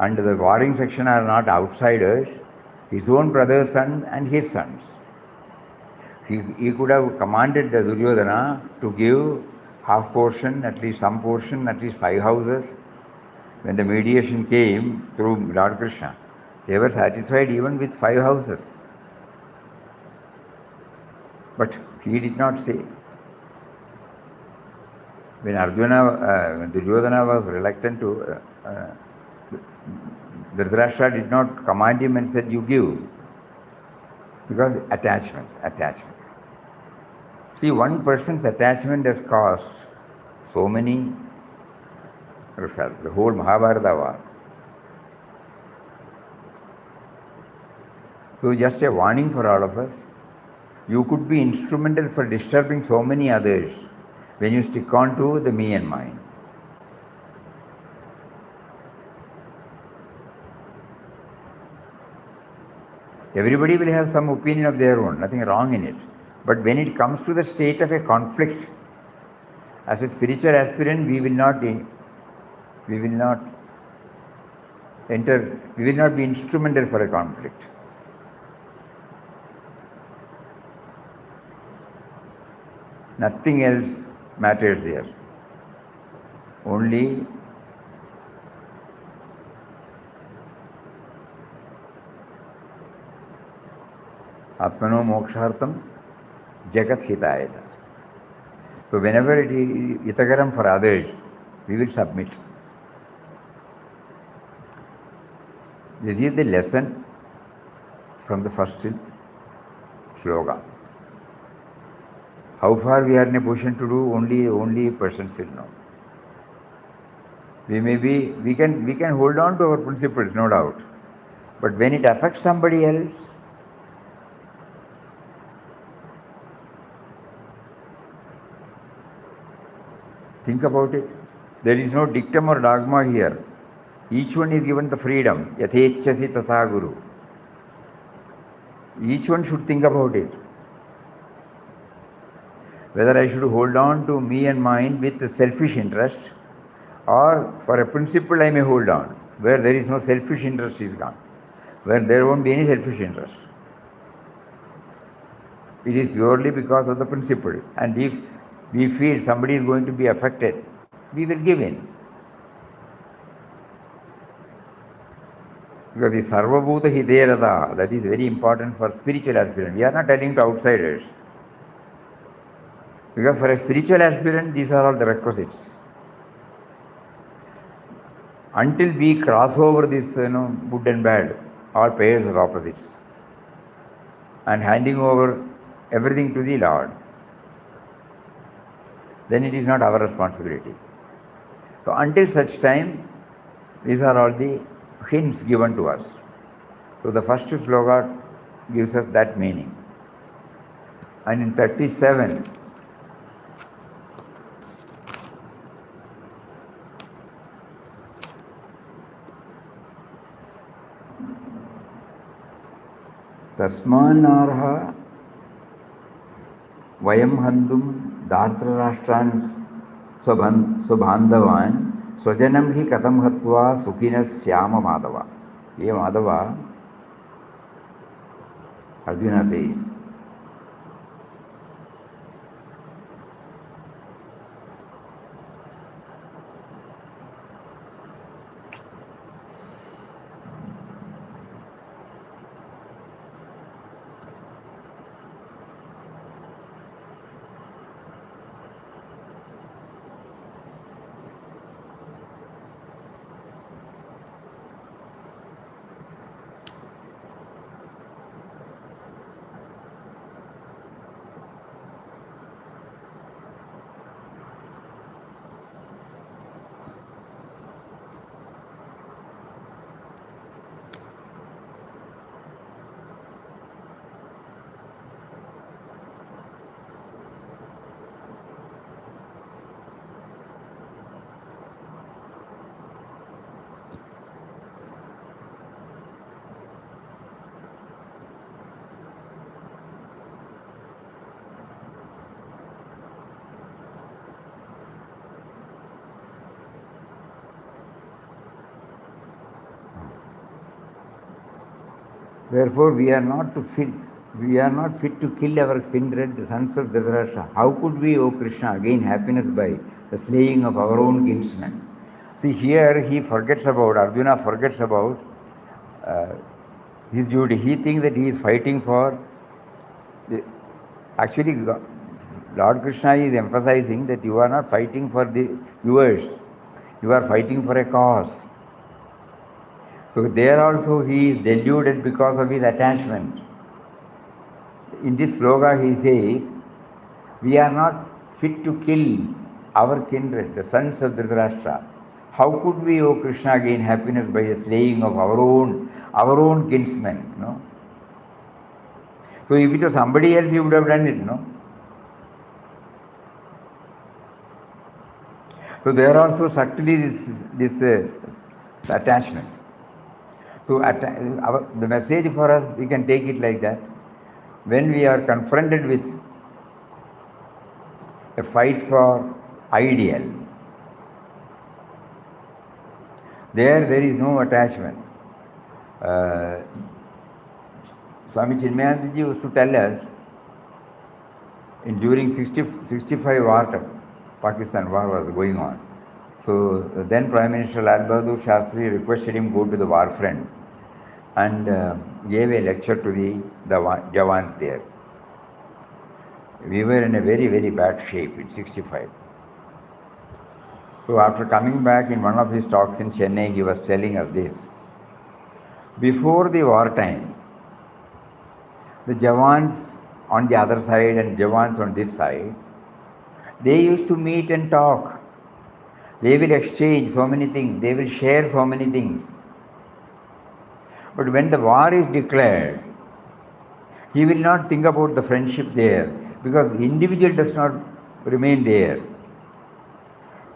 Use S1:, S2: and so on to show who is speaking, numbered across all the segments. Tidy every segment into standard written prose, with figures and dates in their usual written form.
S1: And the warring section are not outsiders, his own brother's son and his sons. He could have commanded the Duryodhana to give half portion, at least some portion, at least 5 houses. When the mediation came through Lord Krishna, they were satisfied even with 5 houses. But he did not say. When Duryodhana was reluctant to, Dhritarashtra did not command him and said, you give. Because attachment. See, one person's attachment has caused so many results, the whole Mahabharata war. So just a warning for all of us. You could be instrumental for disturbing so many others when you stick on to the me and mine. Everybody will have some opinion of their own, nothing wrong in it. But when it comes to the state of a conflict, as a spiritual aspirant, we will not be instrumental for a conflict. Nothing else matters there. Only Atmano Mokshartam Jagat Hitaya. So whenever it is Itagaram for others, we will submit. This is the lesson from the first sloka. How far we are in a position to do, only persons will know. We can hold on to our principles, no doubt. But when it affects somebody else, think about it. There is no dictum or dogma here. Each one is given the freedom. Yathechasi tatha guru. Each one should think about it. Whether I should hold on to me and mine with selfish interest, or for a principle I may hold on, where there is no selfish interest is gone, where there won't be any selfish interest. It is purely because of the principle. And if we feel somebody is going to be affected, we will give in. Because the Sarvabhuta Hidayarada, that is very important for spiritual aspirant. We are not telling to outsiders. Because for a spiritual aspirant, these are all the requisites. Until we cross over this, good and bad, all pairs of opposites, and handing over everything to the Lord, then it is not our responsibility. So until such time, these are all the hints given to us. So the first sloka gives us that meaning. And in 37, Tasmanarha Vayam Handum Dhartarashtrans Swabhandhavan Swajanam hi Katam Hatva Sukhinas Syama Madhava. Ye Madhava, Arjuna says, Therefore, we are not fit to kill our kindred, the sons of Dhritarashtra. How could we, O Krishna, gain happiness by the slaying of our own kinsmen? See, here he forgets about, Arjuna forgets about his duty. He thinks that he is fighting for the, actually, Lord Krishna is emphasizing that you are not fighting for the yours, you are fighting for a cause. So there also he is deluded because of his attachment. In this sloka he says, we are not fit to kill our kindred, the sons of Dhritarashtra. How could we, O Krishna, gain happiness by the slaying of our own kinsmen? No? So if it was somebody else, he would have done it, no? So there also subtly this attachment. So the message for us, we can take it like that. When we are confronted with a fight for ideal, there is no attachment. Swami Chinmayanandaji used to tell us, during 65 war, Pakistan war was going on. So then Prime Minister Lal Bahadur Shastri requested him to go to the war front and gave a lecture to the Jawans there. We were in a very, very bad shape in 65. So after coming back in one of his talks in Chennai, he was telling us this. Before the wartime, the Jawans on the other side and Jawans on this side, they used to meet and talk. They will exchange so many things. They will share so many things. But when the war is declared, he will not think about the friendship there, because the individual does not remain there.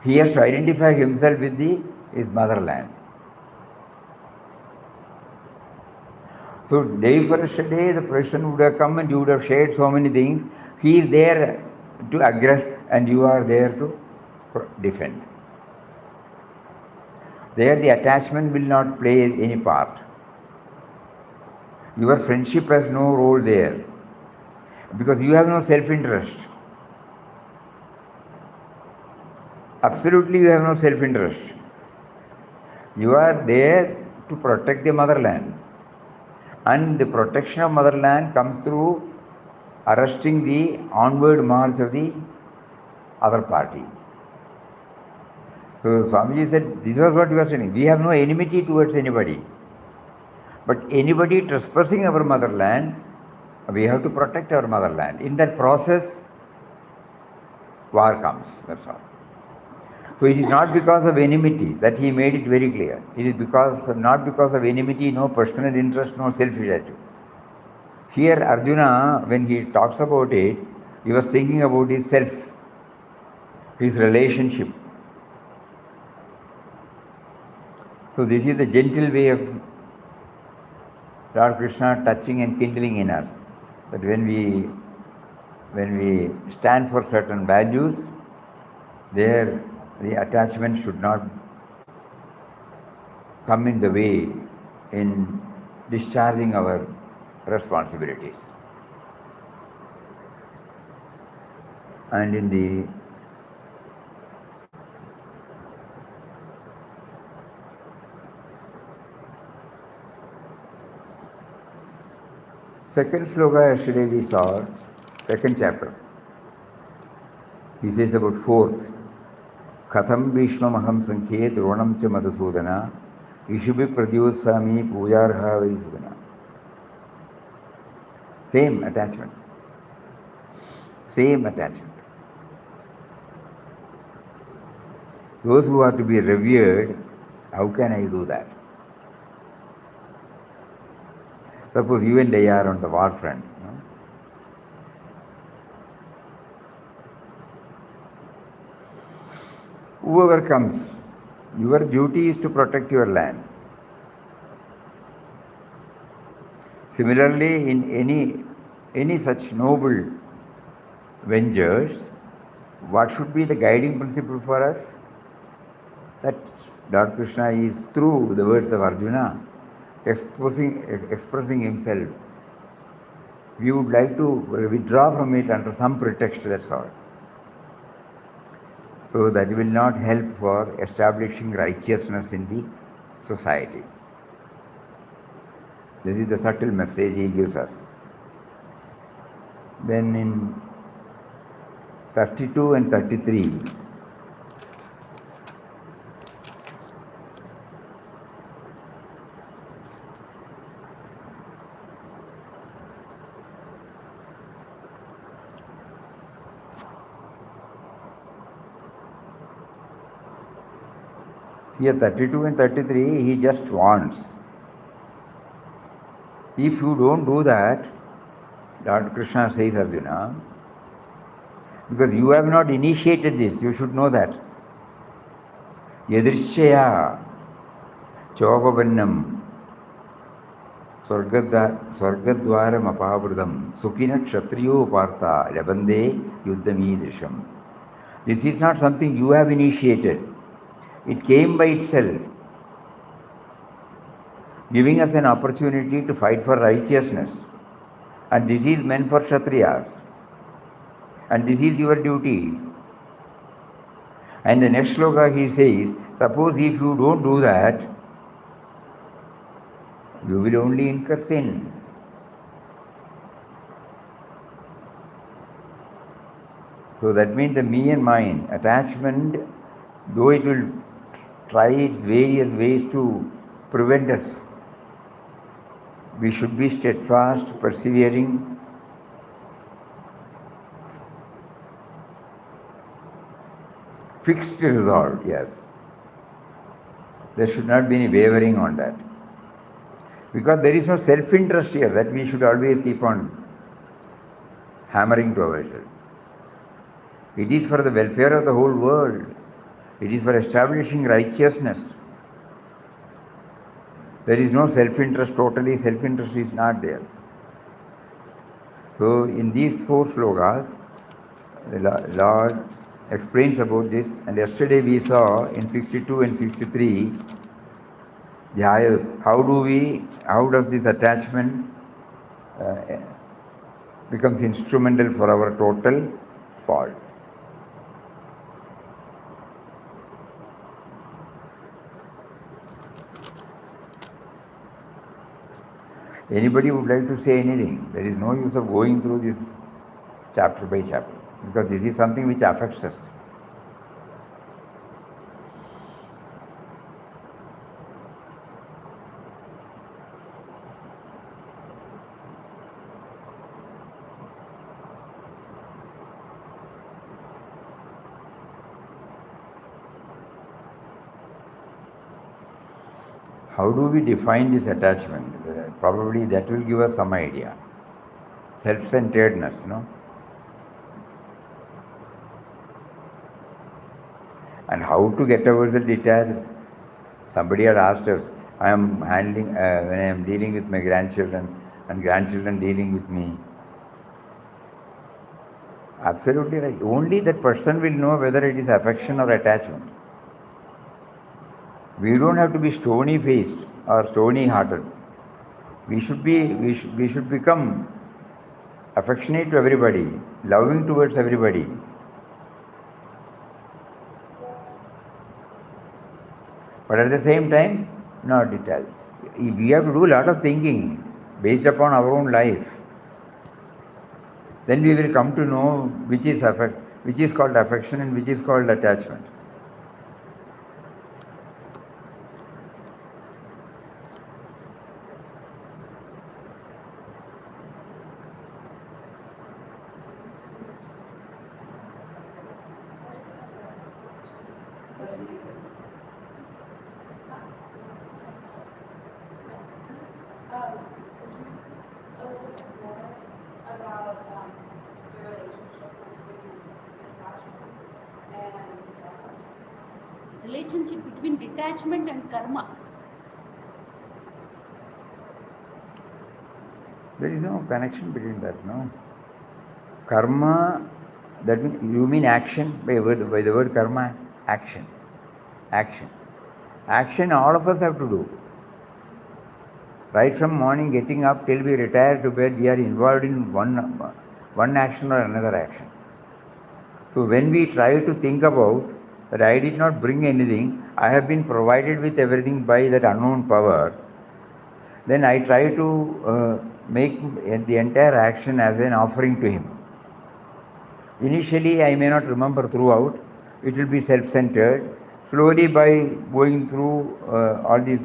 S1: He has to identify himself with his motherland. So day for day, the person would have come and you would have shared so many things. He is there to aggress and you are there to defend. There the attachment will not play any part. Your friendship has no role there, because you have no self-interest. Absolutely you have no self-interest. You are there to protect the motherland. And the protection of motherland comes through arresting the onward march of the other party. So Swamiji said, this was what he was saying. We have no enmity towards anybody. But anybody trespassing our motherland, we have to protect our motherland. In that process, war comes. That's all. So it is not because of enmity, that he made it very clear. It is not because of enmity, no personal interest, no selfish attitude. Here Arjuna, when he talks about it, he was thinking about his self, his relationship. So this is the gentle way of Lord Krishna touching and kindling in us. That when we stand for certain values, there the attachment should not come in the way in discharging our responsibilities. And in the second sloka yesterday we saw, second chapter. He says about fourth, Katham Bhishmamaham Sankhe Dronam Cha Madhusudana Ishubhi Pradyosami Pujarha Varisudana. Same attachment. Same attachment. Those who are to be revered, how can I do that? Suppose you and I are on the war front. Whoever comes, your duty is to protect your land. Similarly, in any such noble ventures, what should be the guiding principle for us? That Lord Krishna is, through the words of Arjuna, expressing himself. We would like to withdraw from it under some pretext, that's all. So that will not help for establishing righteousness in the society. This is the subtle message he gives us. Then in 32 and 33, here 32 and 33, he just wants. If you don't do that, Lord Krishna says, Arjuna, because you have not initiated this, you should know that. Yadrishya Chopavannam Swargadwaram Apavridam Sukhina Kshatriyo Partha Labande Yuddhamidrisham. This is not something you have initiated. It came by itself, giving us an opportunity to fight for righteousness. And this is meant for Kshatriyas. And this is your duty. And the next sloka he says, suppose if you don't do that, you will only incur sin. So that means the me and mine attachment, though it will try its various ways to prevent us, we should be steadfast, persevering, fixed resolve, yes. There should not be any wavering on that. Because there is no self-interest here that we should always keep on hammering to ourselves. It is for the welfare of the whole world. It is for establishing righteousness. There is no self-interest, totally self-interest is not there. So in these four slokas, the Lord explains about this, and yesterday we saw in 62 and 63, how does this attachment becomes instrumental for our total fall. Anybody would like to say anything? There is no use of going through this chapter by chapter, because this is something which affects us. How do we define this attachment? Probably that will give us some idea. Self-centeredness, no? And how to get ourselves detached? Somebody had asked us, I am handling, when I am dealing with my grandchildren and grandchildren dealing with me. Absolutely right. Only that person will know whether it is affection or attachment. We don't have to be stony-faced or stony-hearted. We should become affectionate to everybody, loving towards everybody. But at the same time, not detached. We have to do a lot of thinking based upon our own life. Then we will come to know which is called affection and which is called attachment.
S2: Relationship between detachment and karma.
S1: There is no connection between that, no. Karma, that means, you mean action? By the word karma, action. Action all of us have to do. Right from morning getting up till we retire to bed, we are involved in one action or another action. So when we try to think about that I did not bring anything, I have been provided with everything by that unknown power, then I try to make the entire action as an offering to him. Initially, I may not remember throughout. It will be self-centered. Slowly, by going through all these,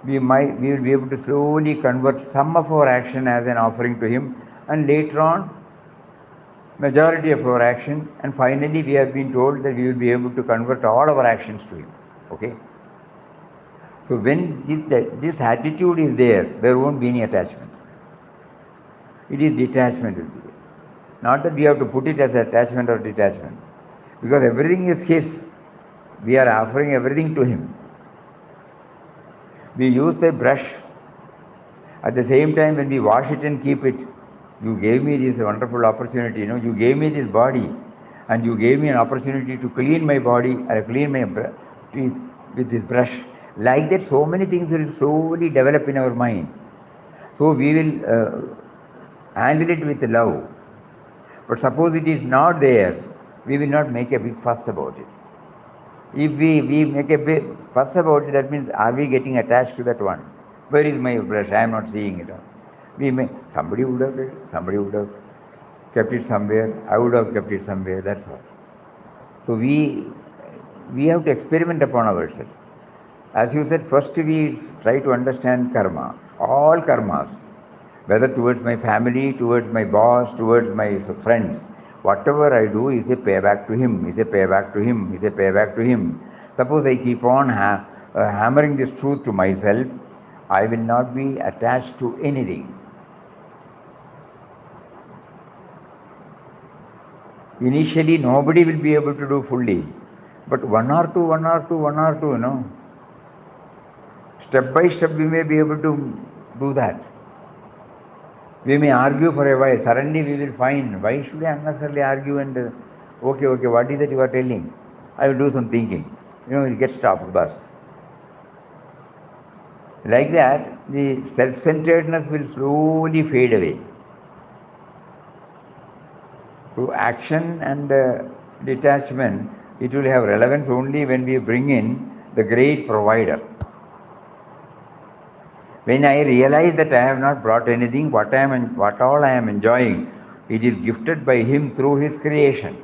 S1: we will be able to slowly convert some of our action as an offering to him, and later on, majority of our action, and finally, we have been told that we will be able to convert all our actions to him. Okay. So when this attitude is there won't be any attachment. It is detachment will be there. Not that we have to put it as attachment or detachment, because everything is his. We are offering everything to him. We use the brush. At the same time, when we wash it and keep it, you gave me this wonderful opportunity. You gave me this body, and you gave me an opportunity to clean my body or clean my teeth with this brush. Like that, so many things will slowly develop in our mind. So we will handle it with love. But suppose it is not there, we will not make a big fuss about it. If we make a big fuss about it, that means are we getting attached to that one? Where is my brush? I am not seeing it. Somebody would have kept it somewhere. I would have kept it somewhere. That's all. So we have to experiment upon ourselves. As you said, first we try to understand karma, all karmas, whether towards my family, towards my boss, towards my friends. Whatever I do is a payback to him, is a payback to him, is a payback to him. Suppose I keep on hammering this truth to myself, I will not be attached to anything. Initially, nobody will be able to do fully, but one or two, step by step we may be able to do that. We may argue for a while. Suddenly we will find, why should I unnecessarily argue and, okay, what is that you are telling? I will do some thinking. It gets stopped, bus. Like that, the self-centeredness will slowly fade away. So action and detachment, it will have relevance only when we bring in the great provider. When I realize that I have not brought anything, what all I am enjoying, it is gifted by him through his creation.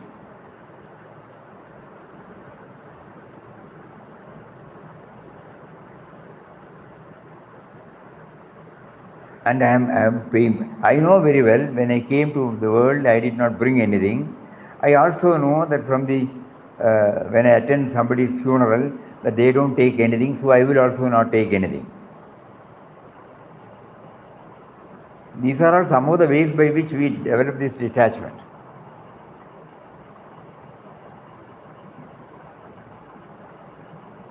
S1: And I am paying. I know very well, when I came to the world, I did not bring anything. I also know that from when I attend somebody's funeral, that they don't take anything, so I will also not take anything. These are all some of the ways by which we develop this detachment.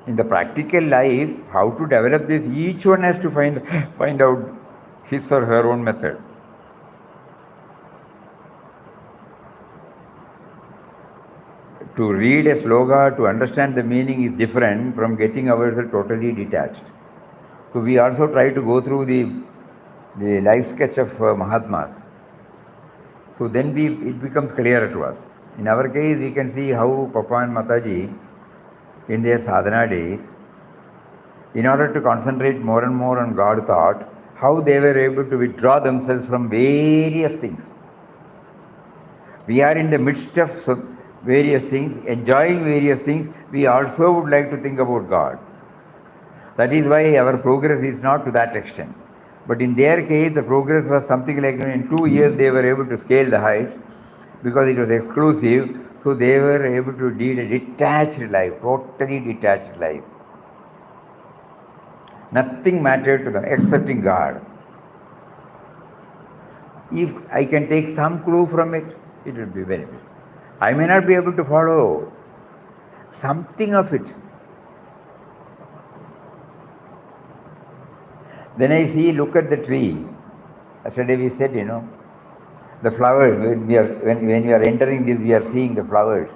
S1: In the practical life, how to develop this, each one has to find out his or her own method. To read a sloga, to understand the meaning is different from getting ourselves totally detached. So we also try to go through the life sketch of Mahatmas. So then it becomes clearer to us. In our case, we can see how Papa and Mataji, in their sadhana days, in order to concentrate more and more on God thought, how they were able to withdraw themselves from various things. We are in the midst of various things, enjoying various things. We also would like to think about God. That is why our progress is not to that extent. But in their case, the progress was something like in 2 years they were able to scale the heights because it was exclusive. So they were able to lead a detached life, totally detached life. Nothing mattered to them excepting God. If I can take some clue from it, it will be very good. I may not be able to follow something of it. Then I look at the tree. Yesterday we said, the flowers, when we are entering this, we are seeing the flowers.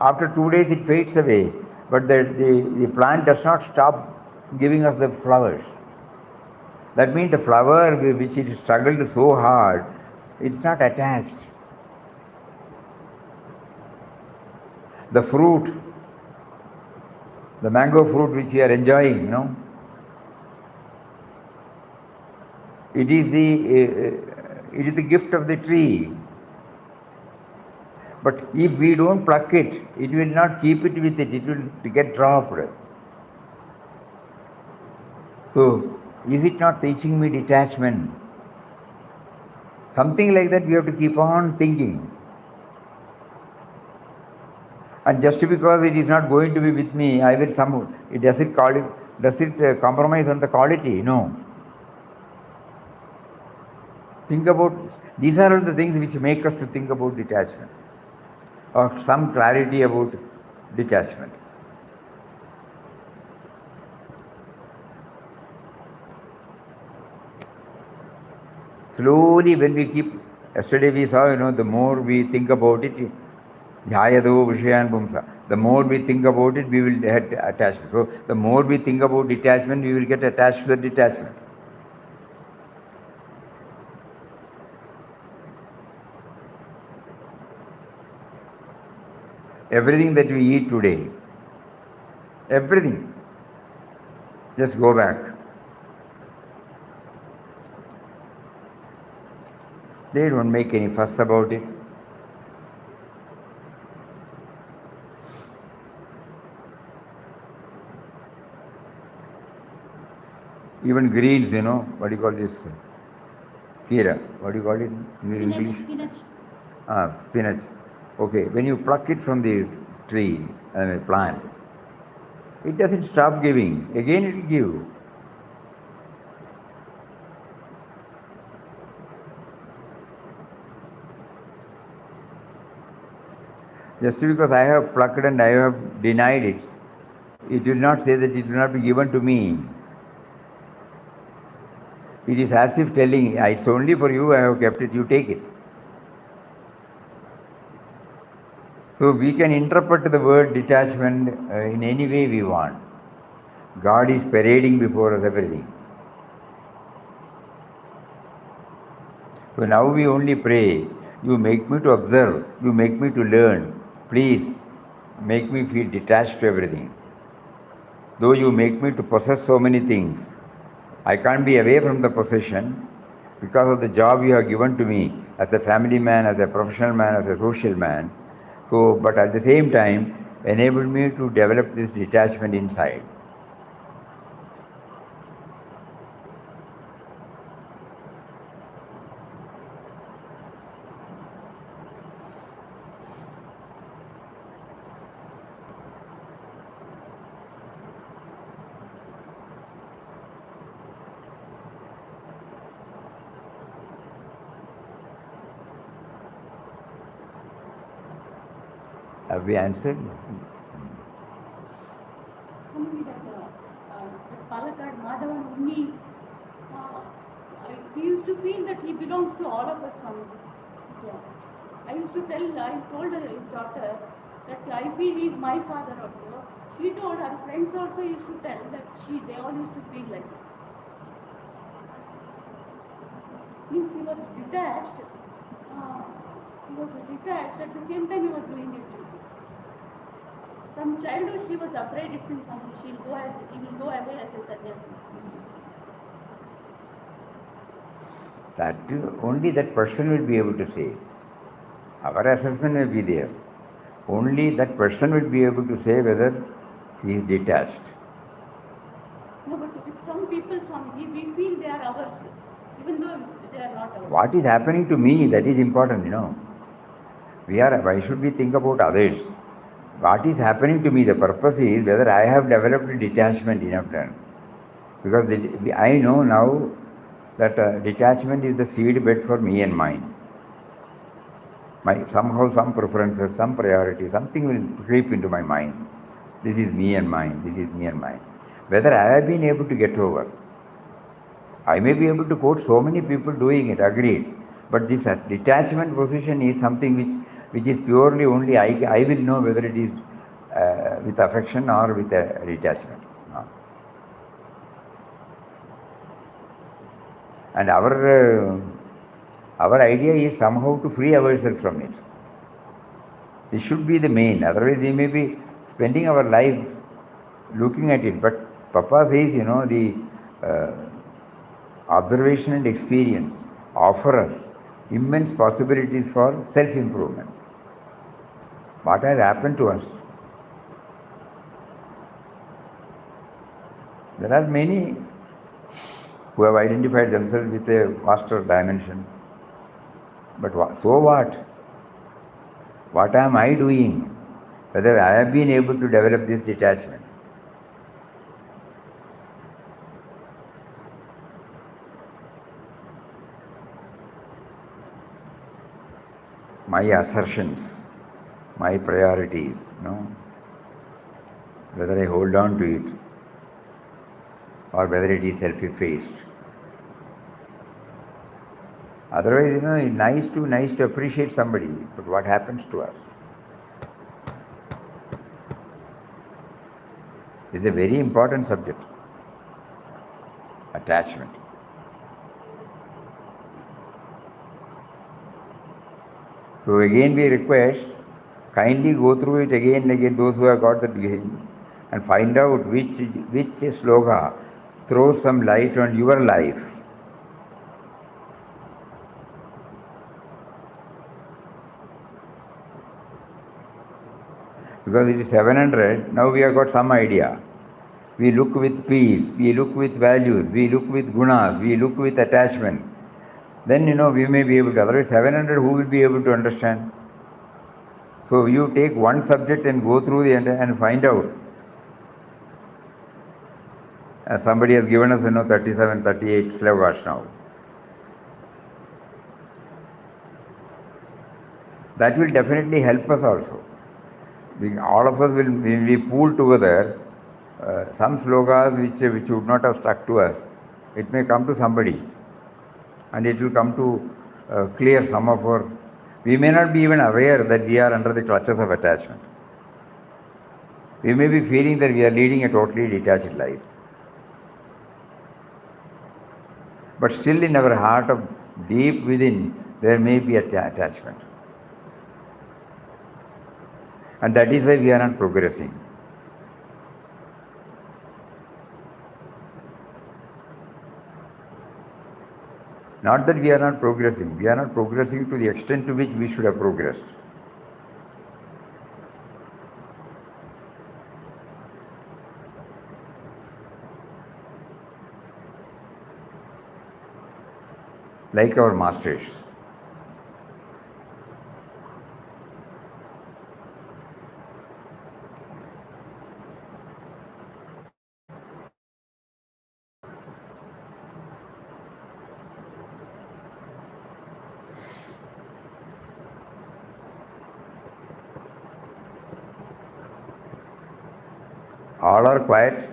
S1: After 2 days it fades away, but the plant does not stop giving us the flowers. That means the flower which it struggled so hard, it's not attached. The fruit, the mango fruit which we are enjoying, it is the gift of the tree. But if we don't pluck it, it will not keep it with it will get dropped. So, is it not teaching me detachment? Something like that we have to keep on thinking. And just because it is not going to be with me, I will somehow, does it compromise on the quality? No. Think about, these are all the things which make us to think about detachment, or some clarity about detachment. Slowly, when we keep, yesterday we saw, the more we think about it, Dhyayado Vishayan Pumsa. The more we think about it, we will get attached. So, the more we think about detachment, we will get attached to the detachment. Everything that we eat today, everything, just go back. They don't make any fuss about it. Even greens, what do you call this? Kira, what do you call it in English? Spinach. Okay, when you pluck it from the tree, plant, it doesn't stop giving. Again it will give. Just because I have plucked and I have denied it, it will not say that it will not be given to me. It is as if telling, it's only for you, I have kept it, you take it. So we can interpret the word detachment in any way we want. God is parading before us everything. So now we only pray, you make me to observe, you make me to learn. Please make me feel detached to everything. Though you make me to possess so many things, I can't be away from the possession because of the job you have given to me as a family man, as a professional man, as a social man. So, but at the same time, enable me to develop this detachment inside. Have we answered?
S2: Only that Palakkad Madhavan Unni, he used to feel that he belongs to all of us, Swamiji. Yeah. I told his daughter that I feel he is my father also. She told her friends also used to tell that they all used to feel like that. Means he was detached. At the same time he was doing his duty. From childhood she was afraid it seems he will go away as a sannyasi.
S1: That only that person will be able to say. Our assessment may be there. Only that person will be able to say whether he is detached.
S2: No, but with some people, Swamiji, we feel they are ours, even though they are not ours.
S1: What is happening to me, that is important, Why should we think about others? What is happening to me, the purpose is whether I have developed detachment enough then. Because I know now that detachment is the seed bed for me and mine. Somehow some preferences, some priority, something will creep into my mind. This is me and mine, this is me and mine. Whether I have been able to get over. I may be able to quote so many people doing it, agreed. But this detachment position is something which is purely only I will know whether it is with affection or with a detachment. No. And our idea is somehow to free ourselves from it. This should be the main. Otherwise, we may be spending our life looking at it. But Papa says, the observation and experience offer us immense possibilities for self-improvement. What has happened to us? There are many who have identified themselves with a vaster dimension. But so what? What am I doing? Whether I have been able to develop this detachment. My assertions, my priorities, whether I hold on to it or whether it is self-effaced. Otherwise, it's nice to appreciate somebody, but what happens to us? It's a very important subject. Attachment. So again we request, kindly go through it again and again, those who have got the game, and find out which sloka throws some light on your life. Because it is 700, now we have got some idea. We look with peace, we look with values, we look with gunas, we look with attachment. Then, we may be able to. Otherwise, 700, who will be able to understand? So, you take one subject and go through the entire and find out. As somebody has given us, 37, 38 slokas now. That will definitely help us also. All of us will be pooled together. Some slokas which would not have stuck to us, it may come to somebody. And it will come to clear some of our... We may not be even aware that we are under the clutches of attachment. We may be feeling that we are leading a totally detached life. But still in our heart, of deep within, there may be attachment. And that is why we are not progressing. Not that we are not progressing to the extent to which we should have progressed. Like our masters. All are quiet.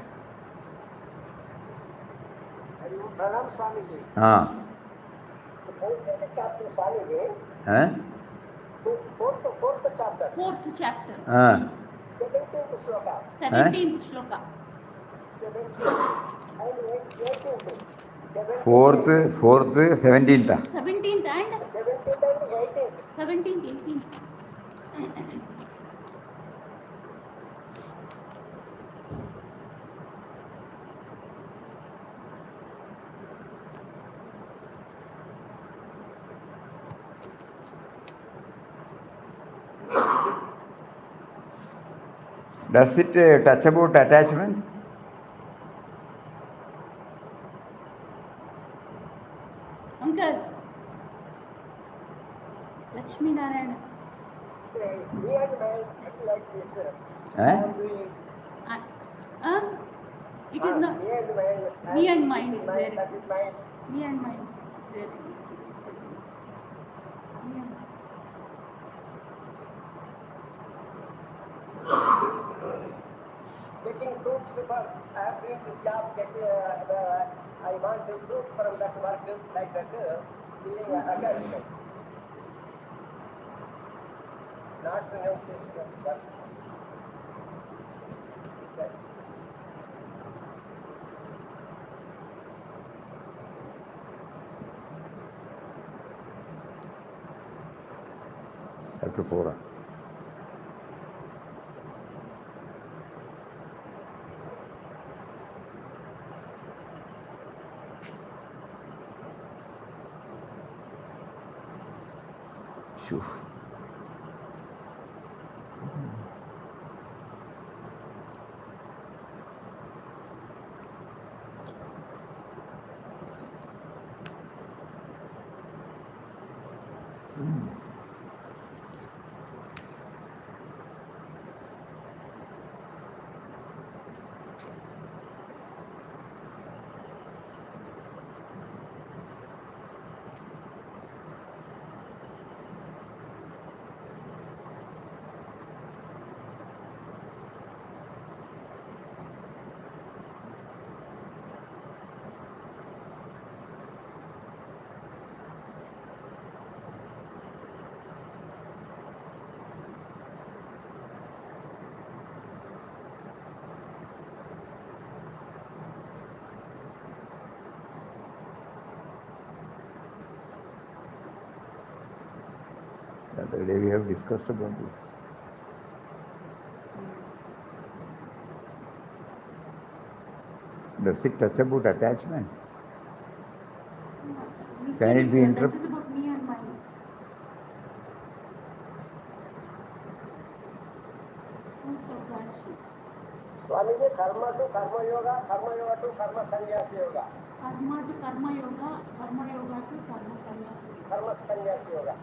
S3: Pranam Swamiji. The fourth chapter, Swamiji. Fourth chapter.
S2: Fourth chapter.
S3: 17th sloka.
S2: 17th sloka.
S1: 4th, 17th.
S2: 17th and
S3: 17th and 18th.
S2: 17th, 18th.
S1: Does it touch about attachment?
S2: Uncle. Lakshmi Narayana.
S3: Me and my like this.
S2: It is not.
S3: Me and
S2: mine is there.
S3: That is mine.
S2: Me and mine. There it is. Me and
S3: Getting fruits for I have doing this job. I want the fruit from that work like that. Feeling attachment. Not renunciation, but
S1: Chapter 4. Shoo. The other day we have discussed about this. Does it touch about attachment? Can it be interrupted?
S2: That is about me and my fruits of action.
S3: Swamiji, karma to karma yoga to karma sannyasi yoga.
S2: Karma to karma yoga to karma sannyasi.
S3: Karma sannyasi yoga.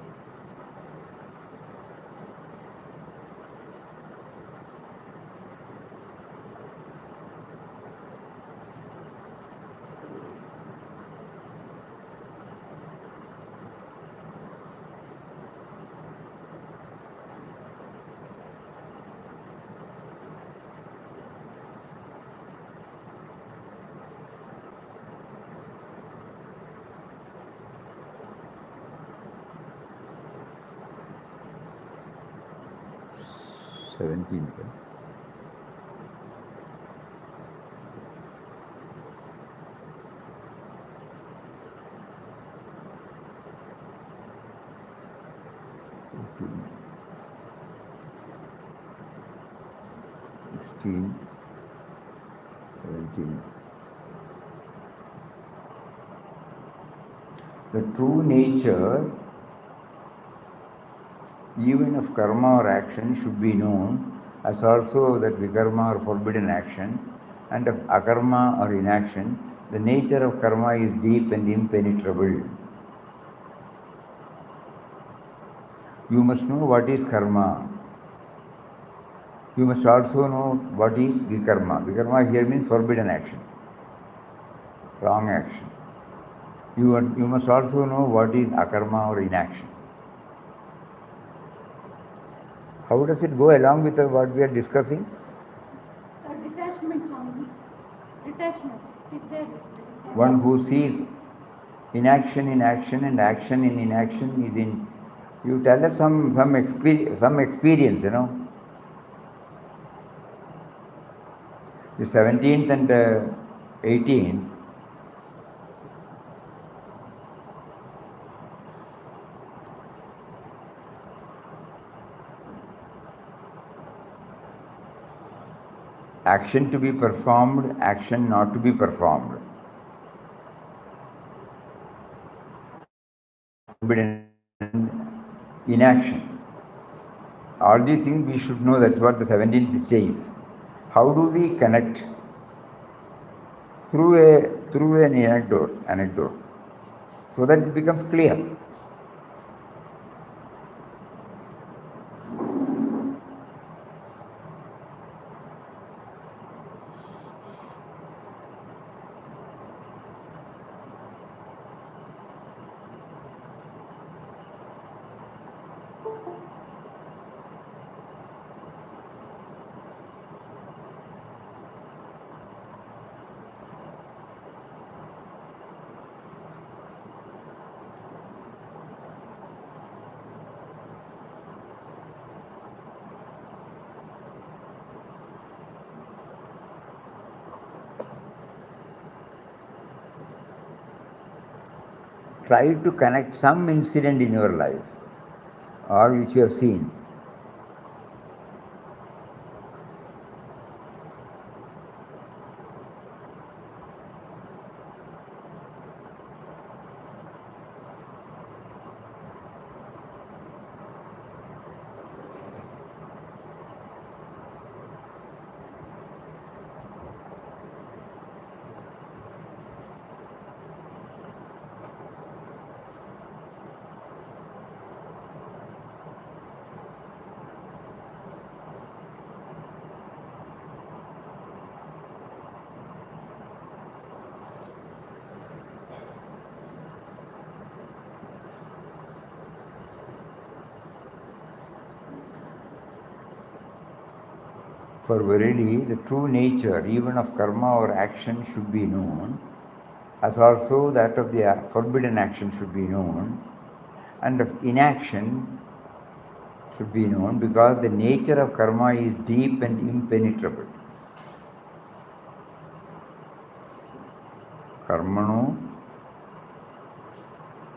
S1: Seventeenth. $14, $16, $17. The true nature even of karma or action should be known, as also that vikarma or forbidden action, and of akarma or inaction. The nature of karma is deep and impenetrable. You must know what is karma. You must also know what is vikarma. Vikarma here means forbidden action, wrong action. You must also know what is akarma or inaction. How does it go along with what we are discussing?
S2: Detachment, Swamiji. Detachment is there.
S1: One who sees inaction in action and action in inaction is in. You tell us some experience, you know. The 17th and 18th. Action to be performed, action not to be performed. Inaction. All these things we should know. That's what the 17th says. How do we connect? Through an anecdote, so that it becomes clear. Try to connect some incident in your life or which you have seen. For verily, the true nature even of karma or action should be known, as also that of the forbidden action should be known, and of inaction should be known, because the nature of karma is deep and impenetrable. Karmano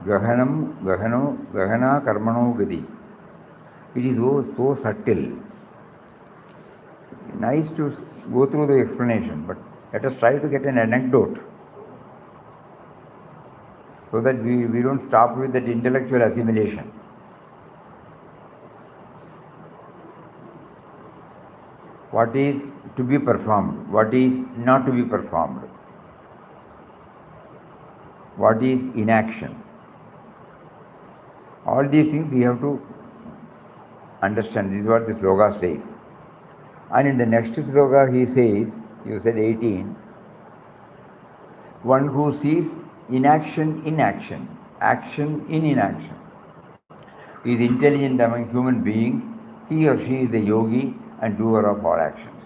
S1: gahana karmano gadi. It is so subtle. Nice to go through the explanation, but let us try to get an anecdote so that we don't stop with that intellectual assimilation. What is to be performed? What is not to be performed? What is inaction? All these things we have to understand. This is what the sloka says. And in the next sloka he says, you said 18, one who sees inaction in action, action in inaction, is intelligent among human beings. He or she is a yogi and doer of all actions.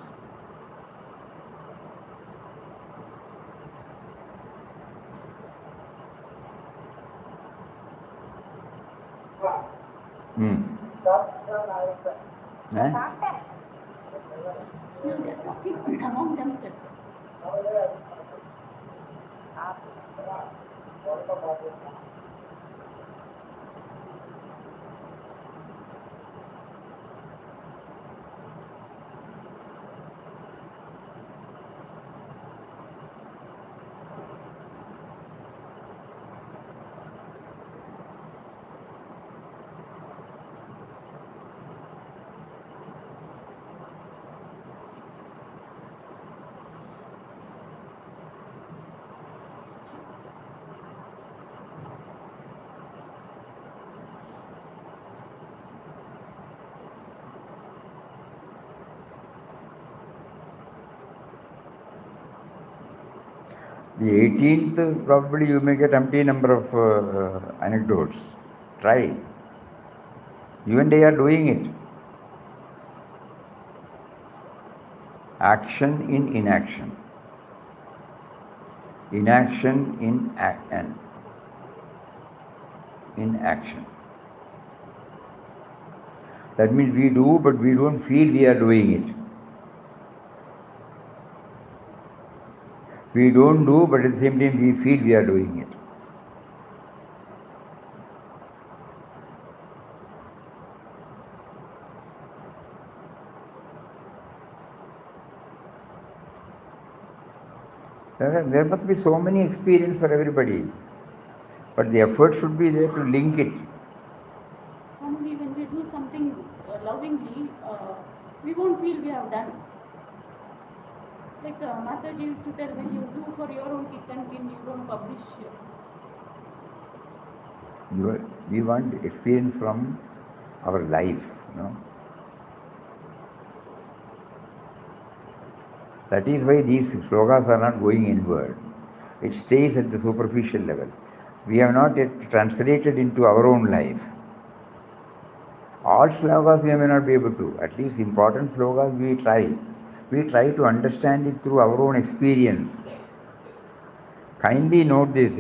S2: No, they are talking among themselves.
S1: The 18th, probably you may get empty number of anecdotes. Try. You and I are doing it. Action in inaction. Inaction in action. That means we do, but we don't feel we are doing it. We don't do, but at the same time we feel we are doing it. There must be so many experiences for everybody, but the effort should be there to link it.
S2: Only when we do something lovingly, we won't feel we have done. Like Mataji used to tell, when you do for your own kick and win, you don't publish.
S1: We want experience from our lives, That is why these slokas are not going inward. It stays at the superficial level. We have not yet translated into our own life. All slokas we may not be able to. At least important slokas we try. We try to understand it through our own experience. Kindly note this,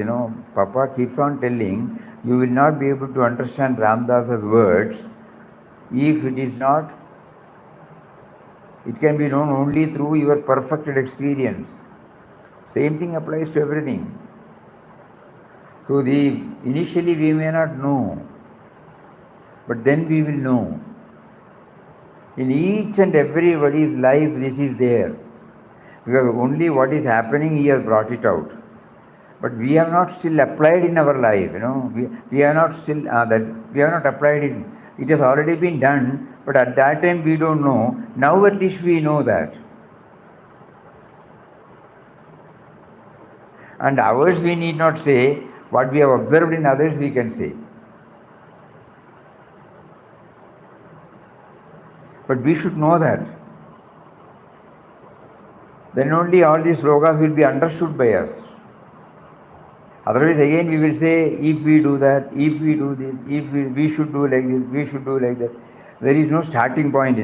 S1: Papa keeps on telling, you will not be able to understand Ramdas's words if it is not, it can be known only through your perfected experience. Same thing applies to everything. So initially we may not know. But then we will know. In each and everybody's life, this is there. Because only what is happening, he has brought it out. But we have not still applied in our life, we have not still, we have not applied it. It has already been done, but at that time we don't know. Now at least we know that. And ours we need not say, what we have observed in others we can say. But we should know that. Then only all these slokas will be understood by us. Otherwise again we will say, if we do that, if we do this, if we should do like this, we should do like that. There is no starting point,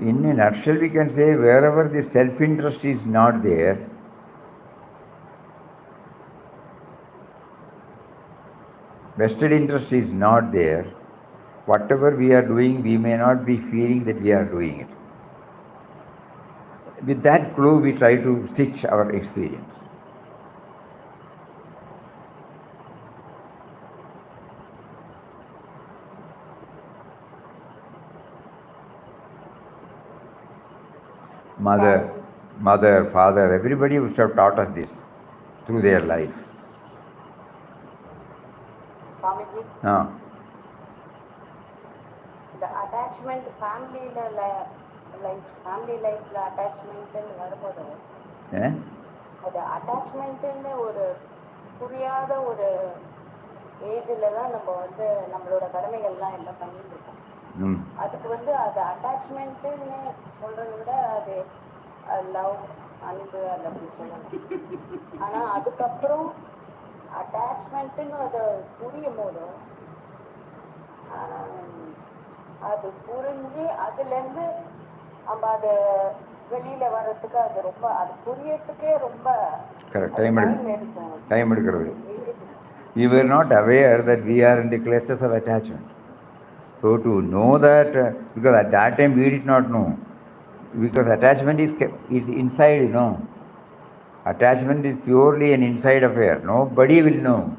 S1: In a nutshell, we can say wherever the self-interest is not there, vested interest is not there, whatever we are doing, we may not be feeling that we are doing it. With that clue, we try to stitch our experience. Mother, father, everybody would have taught us this through their life.
S4: Swamiji,
S1: Ah.
S4: the attachment, family life, attachment வரும்போது அது அட்டாச்மெண்ட்னு ஒரு புரியாத ஒரு ஏஜில் தான் நம்ம நம்மளோட கடமைகள்லாம் எல்லாம் பண்ணிட்டு இருக்கோம். அதுக்கு அது அட்டாச்மெண்ட்டுன்னு சொல்றதை விட அது லவ், அன்பு, அது அப்படி சொல்லலாம். ஆனால் அதுக்கப்புறம் அட்டாச்மெண்ட்டுன்னு அதை புரியும் போதும் அது புரிஞ்சு அதுலேருந்து நம்ம அதை வெளியில வர்றதுக்கு அது ரொம்ப அது புரியறதுக்கே ரொம்ப
S1: டைம் எடுக்கிறது. We were not aware that we are in the clutches of attachment. So to know that, because at that time we did not know, because attachment is inside, Attachment is purely an inside affair. Nobody will know.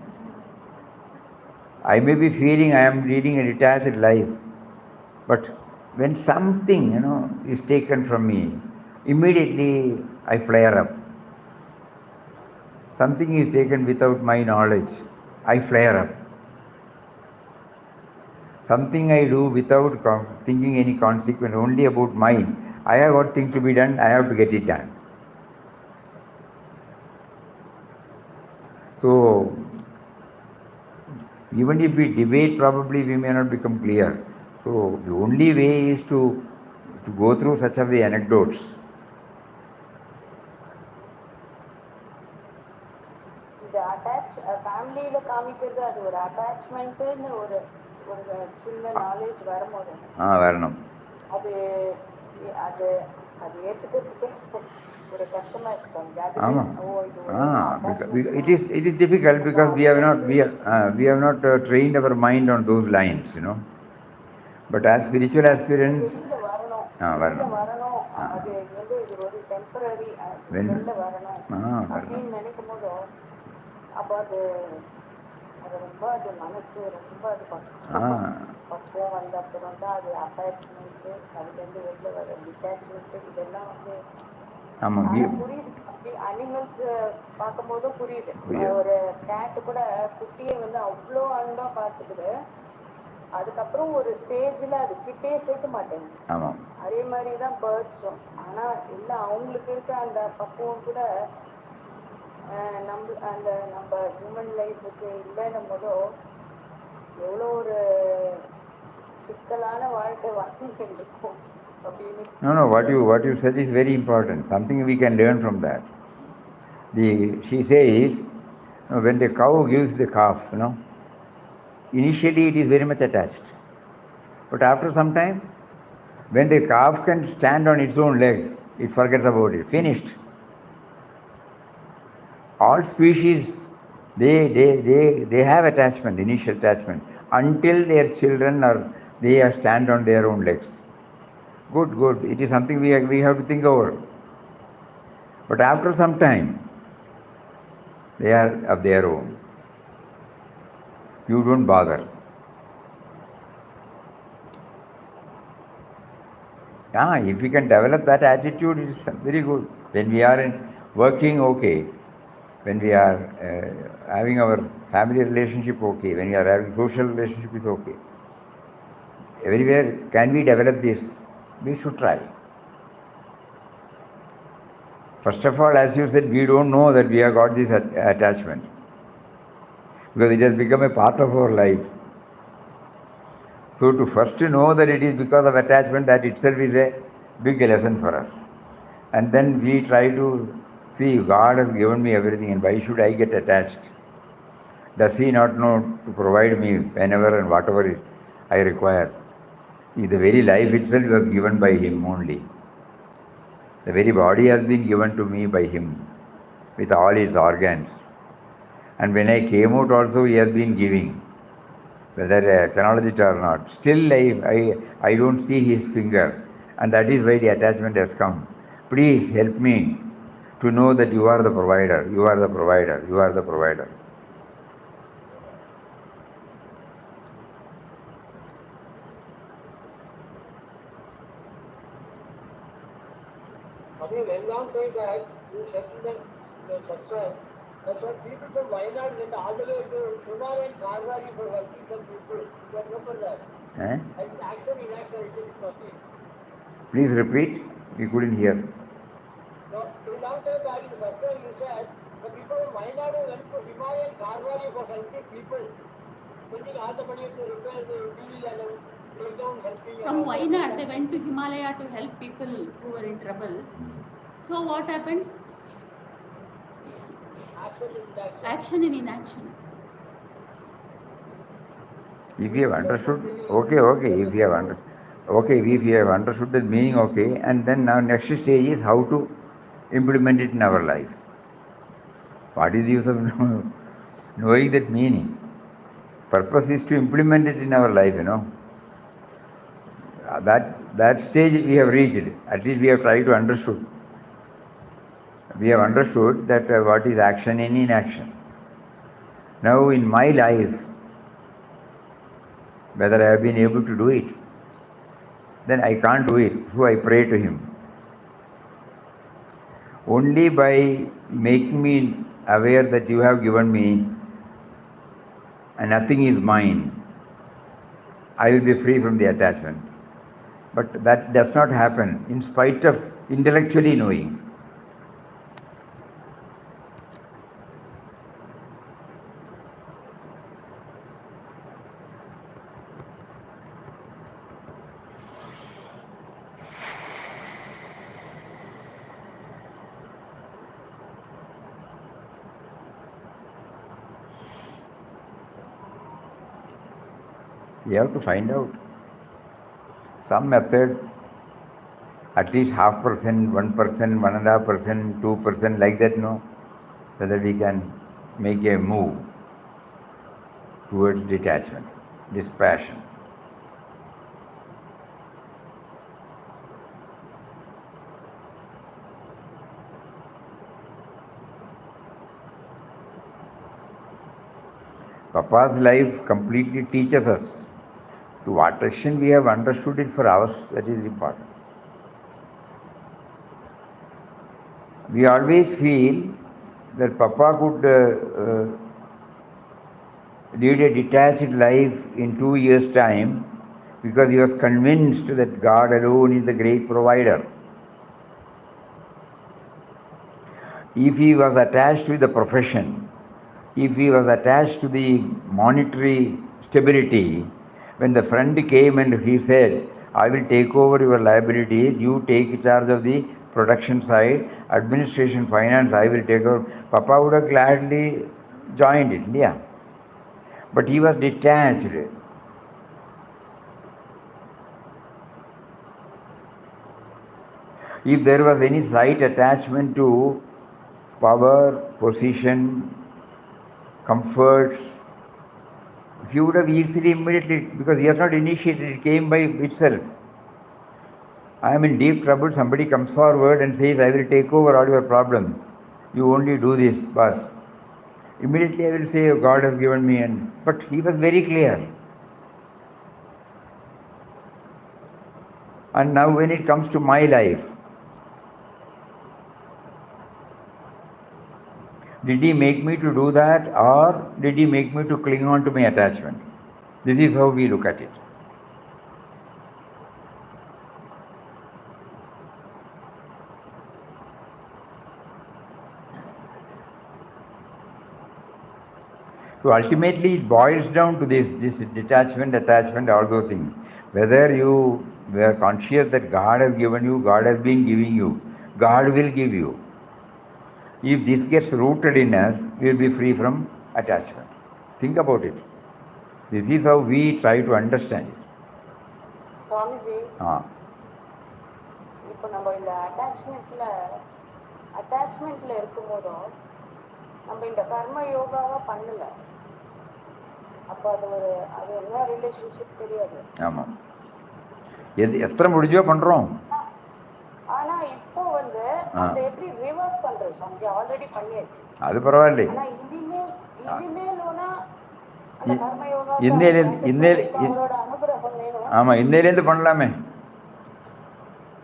S1: I may be feeling I am leading a detached life, but when something, is taken from me, immediately I flare up. Something is taken without my knowledge, I flare up. Something I do without thinking any consequence, only about mine. I have got things to be done, I have to get it done. So, even if we debate, probably we may not become clear. So, the only way is to go through such of the anecdotes.
S4: இது attach ஃபேமிலியில் காமிக்கிறது அது ஒரு அட்டாச்மெண்ட்டுன்னு ஒரு சின்ன knowledge வரும்போது
S1: வரணும்.
S4: அது அது அது ஏற்றுக்கிறதுக்கே ஒரு கஷ்டமாக இருக்கு.
S1: ஆமாம். It is difficult because we have not trained our mind on those lines, But as spiritual aspirants, வரணும்.
S4: அது இது ஒரு டெம்பரரி வெளில வரணும் அப்படின்னு நினைக்கும் போது அப்போ அது ரொம்ப அது மனசு ரொம்ப அது பக்குவம் வந்த அப்புறம் தான் அது அட்டாச்மெண்ட்டு, அதுலேருந்து வெளில வர டிட்டாச்மெண்ட்டு, இதெல்லாம்
S1: புரியுது.
S4: அப்படி அனிமல்ஸ் பார்க்கும்போதும் புரியுது. ஒரு கேட்டு கூட குட்டியை அவ்வளோ அன்பா பார்த்துக்குது, அதுக்கப்புறம் ஒரு ஸ்டேஜில் அது கிட்டே சேர்க்க மாட்டேங்குது. அதே மாதிரி தான் பேர்ட்ஸும். ஆனால் இல்லை அவங்களுக்கு இருக்க அந்த பக்குவம் கூட நம்ம ஹியூமன் லைஃபுக்கு இல்லைன்னும் போதோ எவ்வளோ ஒரு சிக்கலான வாழ்க்கை வாழ்ந்துட்டு இருக்கும் அப்படின்னு.
S1: No, what you said is very important. Something we can learn from that. She says, when the cow gives the calf, initially it is very much attached. But after some time, when the calf can stand on its own legs, it forgets about it. Finished. All species, they have attachment, initial attachment, until their children or they stand on their own legs. Good, good. It is something we have to think over. But after some time, they are of their own. You don't bother. If we can develop that attitude, it is very good. When we are working, okay. When we are having our family relationship, okay. When we are having social relationship, is okay. Everywhere, can we develop this? We should try. First of all, as you said, we don't know that we have got this attachment, because it has become a part of our life. So to first know that it is because of attachment, that itself is a big lesson for us. And then we try to see, God has given me everything, and why should I get attached? Does He not know to provide me whenever and whatever I require? The very life itself was given by Him only. The very body has been given to me by Him, with all its organs. And when I came out also, He has been giving, whether I acknowledge it or not. Still, I don't see His finger, and that is why the attachment has come. Please help me to know that you are the provider, you are the provider, you are the provider.
S3: A very long time back, you said in the Satsang that some people from Wayanad went all the way to Himalayan and Kanhangad for helping some people. You remember that? And action, inaction, I said it's okay.
S1: Please repeat, we couldn't hear.
S3: No, a long time back in the Satsang, you said the people from Wayanad went to Himalayan and Kanhangad for helping people, spending all the money to repair the wheel and breakdown, helping.
S2: From Wayanad, they went to Himalaya to help people who were in trouble. So what happened? Action in inaction.
S1: If you have understood, okay. If you have understood the meaning, okay. And then now next stage is how to implement it in our life. What is the use of knowing that meaning? Purpose is to implement it in our life, That stage we have reached. At least we have tried to understood. We have understood that what is action and inaction. Now in my life, whether I have been able to do it, then I can't do it, so I pray to Him. Only by making me aware that you have given me and nothing is mine, I will be free from the attachment. But that does not happen in spite of intellectually knowing. We have to find out some method, at least 0.5%, 1%, 1.5%, 2%, like that, whether we can make a move towards detachment, dispassion. Papa's life completely teaches us to what extent we have understood it for us, that is important. We always feel that Papa could lead a detached life in 2 years' time because he was convinced that God alone is the great provider. If he was attached to the profession, if he was attached to the monetary stability, when the friend came and he said, I will take over your liabilities, you take charge of the production side, administration, finance, I will take over. Papa would have gladly joined it, yeah. But he was detached. If there was any slight attachment to power, position, comforts, he would have easily, immediately, because he has not initiated, it came by itself. I am in deep trouble, somebody comes forward and says, I will take over all your problems. You only do this, boss. Immediately I will say, oh, God has given me, but he was very clear. And now when it comes to my life, did he make me to do that, or did he make me to cling on to my attachment? This is how we look at it. So ultimately it boils down to this detachment, attachment, all those things. Whether you were conscious that God has given you, God has been giving you, God will give you. If this gets rooted in us, we will be free from attachment. Think about it. This is how we try to understand it.
S4: Swamiji, இப்போ நம்ம இந்த அட்டாச்மெண்ட்ல இருக்கும்போதும் நம்ம இந்த கர்ம யோகாவை பண்ணல, அப்போ அது என்ன ரிலேஷன்ஷிப் தெரியாது.
S1: ஆமாம், எத்தனை முடிஞ்சோ பண்றோம்.
S4: ஆனா இப்போ அதை எப்படி ரிவர்ஸ் பண்றது சுவாமிஜி? ஆல்ரெடி பண்ணியாச்சு,
S1: அது பரவாயில்லை.
S4: ஆனா இனிமேல் அந்த கர்ம யோகா அவரோட அனுகிரகம் வேணும்.
S1: ஆமா, இன்னையிலேருந்து பண்ணலாமே.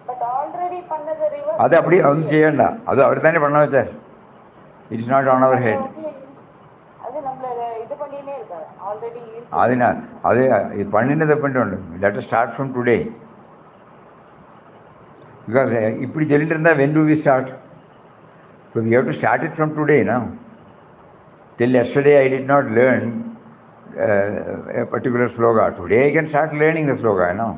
S4: பட் ஆல்ரெடி பண்ணது ரிவர்ஸ்,
S1: அது அப்படி அது செய்ய வேண்டாம். அது அவர் தானே பண்ண வச்சார். It's not on our head.
S4: அது நம்மள இது பண்ணினே இருக்காரு ஆல்ரெடி.
S1: அதனால் அது பண்ணினதை பண்ணிட்டு let us start from today. Because இப்படி சொல்லிட்டு இருந்தால் when do we start? So we have to start it from today now. Till yesterday I did not learn a particular sloga. Today I can start learning the sloga, you know.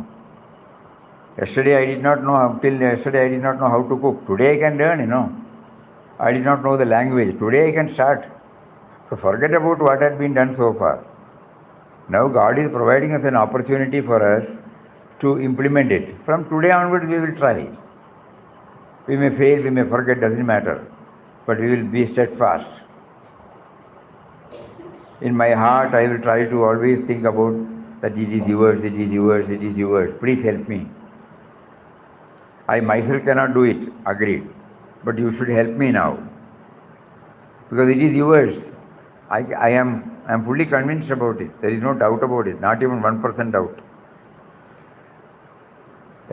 S1: Yesterday I did not know, till yesterday I did not know how to cook. Today I can learn, you know. I did not know the language. Today I can start. So forget about what had been done so far. Now God is providing us an opportunity for us to implement it. From today onwards we will try. We may fail, we may forget, doesn't matter. But we will be steadfast. In my heart I will try to always think about that it is yours, it is yours, it is yours. Please help me. I myself cannot do it, agreed. But you should help me now. Because it is yours. I am fully convinced about it. There is no doubt about it, not even 1% doubt.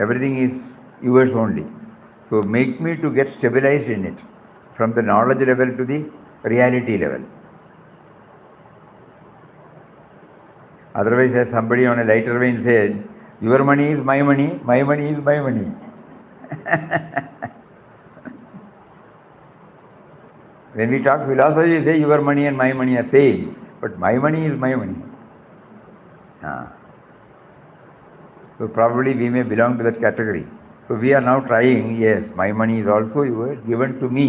S1: Everything is yours only. So make me to get stabilized in it, from the knowledge level to the reality level. Otherwise, as somebody on a lighter vein said, your money is my money is my money. When we talk philosophy, we say your money and my money are same, but my money is my money. So probably we may belong to that category. So we are now trying, yes, my money is also yours, given to me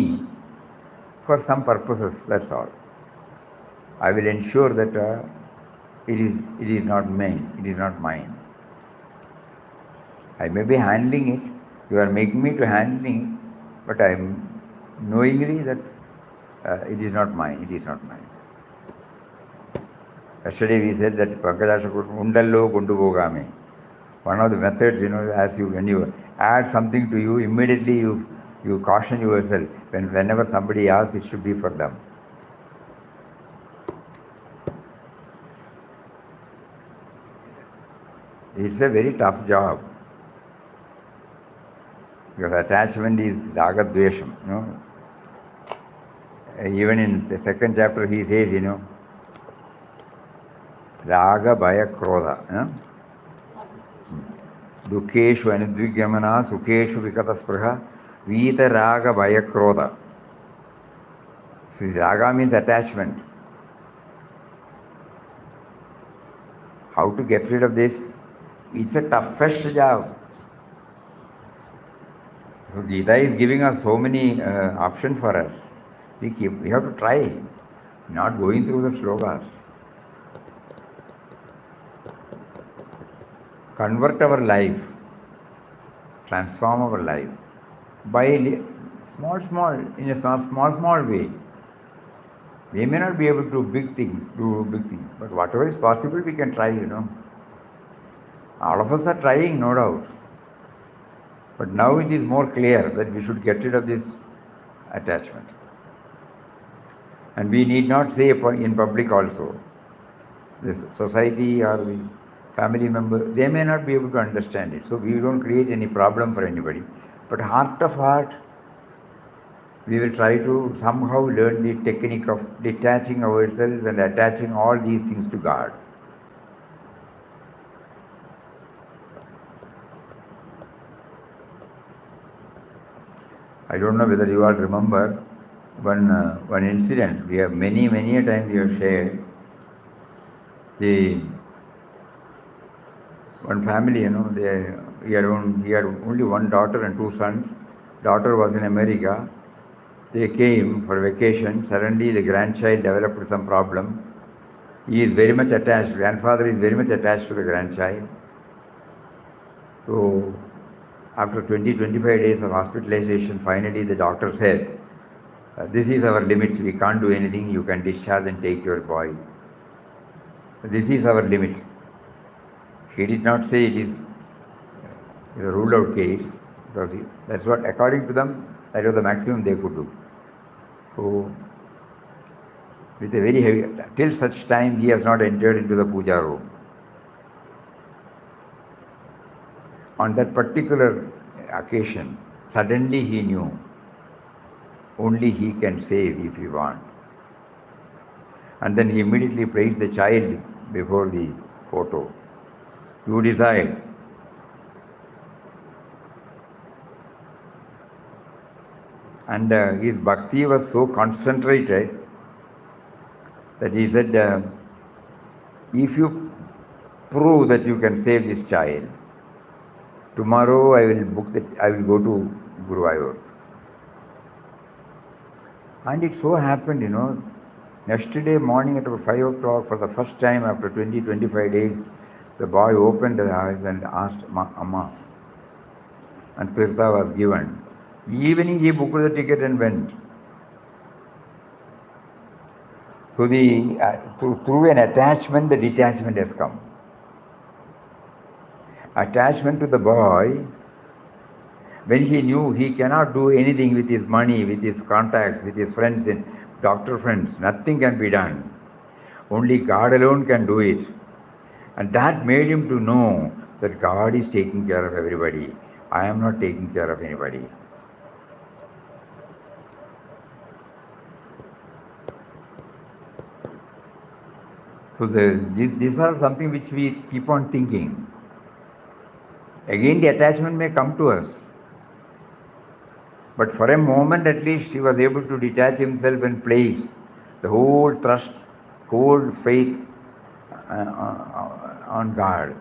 S1: for some purposes, that's all. I will ensure that it is not mine, it is not mine. I may be handling it, you are making me to handling it, but I am knowingly that it is not mine, it is not mine. Yesterday we said that Pankajasha Undallo Kundu Bogame. One of the methods, as when you add something to you, immediately you caution yourself. Whenever somebody asks, it should be for them. It's a very tough job. Because attachment is raga dvesham. Even in the second chapter he says, raga bhaya krodha. Dukkeshu anudvigamana sukeshu vikataspraha vita raga bhaya krodha. So raga means attachment. How to get rid of this? It's a toughest job. So Gita is giving us so many options for us. We have to try, not going through the slogas. Convert our life, transform our life. by small, in a small way. We may not be able to do big things, but whatever is possible, we can try, All of us are trying, no doubt. But now it is more clear that we should get rid of this attachment. And we need not say in public also. This society or the family member, they may not be able to understand it. So we don't create any problem for anybody. But heart of heart, we will try to somehow learn the technique of detaching ourselves and attaching all these things to God. I don't know whether you all remember one incident. We have many a times we have shared. One family, he had only one daughter and two sons. Daughter was in America. They came for vacation. Suddenly the grandchild developed some problem. He is very much attached. Grandfather is very much attached to the grandchild. So after 20-25 days of hospitalization, finally the doctor said, this is our limit. We can't do anything. You can discharge and take your boy. This is our limit. He did not say it is a ruled out case, because that's what, according to them, that was the maximum they could do. So, with a very heavy, till such time he has not entered into the puja room. On that particular occasion, suddenly he knew only he can save if he wants. And then he immediately placed the child before the photo. You decide. And his bhakti was so concentrated that he said, if you prove that you can save this child, tomorrow I will go to Guruvayur. And it so happened, next day morning at about 5 o'clock, for the first time after 20-25 days, the boy opened his eyes and asked Amma. And Tirtha was given. Evening he booked the ticket and went. So through an attachment, the detachment has come. Attachment to the boy, when he knew he cannot do anything with his money, with his contacts, with his friends and doctor friends, nothing can be done. Only God alone can do it. And that made him to know that God is taking care of everybody. I am not taking care of anybody. So these are something which we keep on thinking. Again, the attachment may come to us. But for a moment at least, he was able to detach himself and place the whole trust, whole faith on God.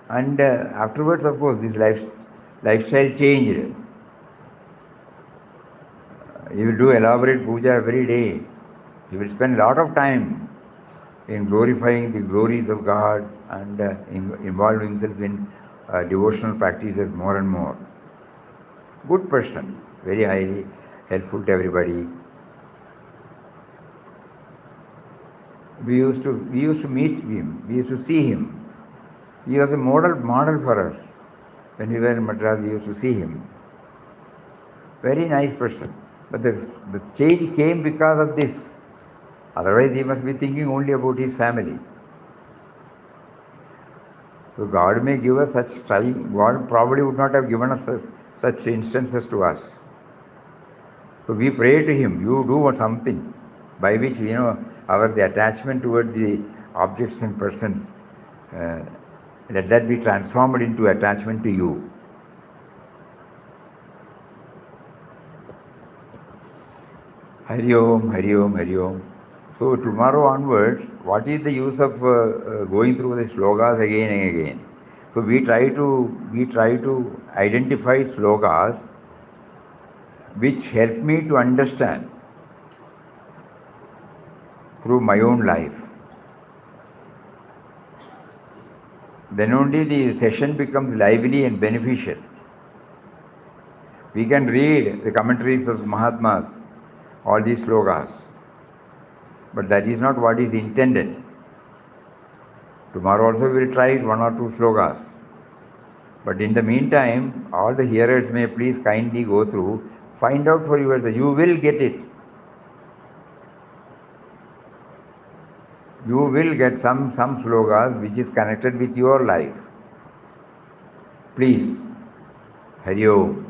S1: And afterwards, of course, this lifestyle changed. He will do elaborate puja every day. He will spend a lot of time in glorifying the glories of God and involve himself in devotional practices more and more. Good person, very highly helpful to everybody. We used to meet him. We used to see him. He was a model for us. When we were in Madras, we used to see him. Very nice person. But the change came because of this. Otherwise, he must be thinking only about his family. So God may give us such trying. God probably would not have given us such instances to us. So we pray to him, you do something by which, the attachment toward the objects and persons, let that be transformed into attachment to you. Hari Om, Hari Om, Hari Om. So tomorrow onwards, what is the use of going through the slogas again and again? So we try to identify slogas which help me to understand through my own life. Then only the session becomes lively and beneficial. We can read the commentaries of Mahatmas, all these slokas, but that is not what is intended. Tomorrow also we will try one or two slokas. But in the meantime, all the hearers may please kindly go through, find out for yourself. You will get it. You will get some slokas which is connected with your life. Please. Hari Om.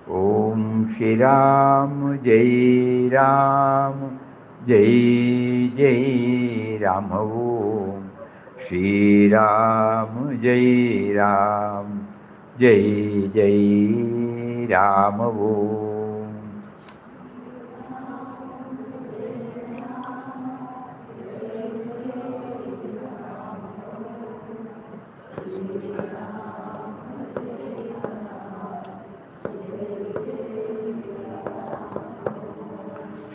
S1: Om Shri Ram Jai Ram Jai Jai Ram Om Shri Ram Jai Ram Jai Jai Ram Om.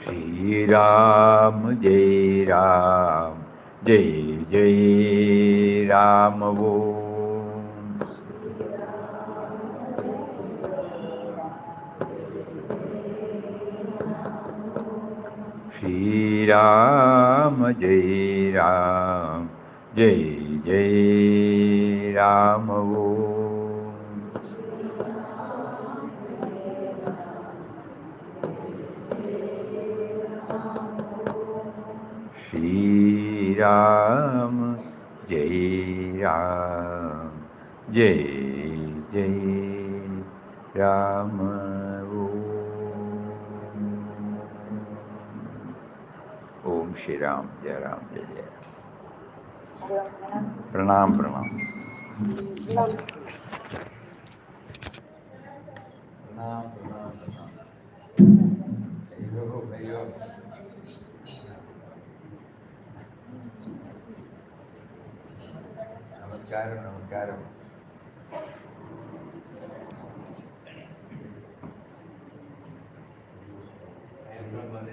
S1: Shri Ram Jai Ram Jai Jai Ram Om. Shri Ram Jai Ram Jai Jai Ram Om. Shri Ram Jai Ram Jai Jai Ram Om Shri Ram Jai Ram Jai Jai. Pranam Pranam. Pranam Pranam Pranam. Very good. Namaskaram, namaskaram. Everyone,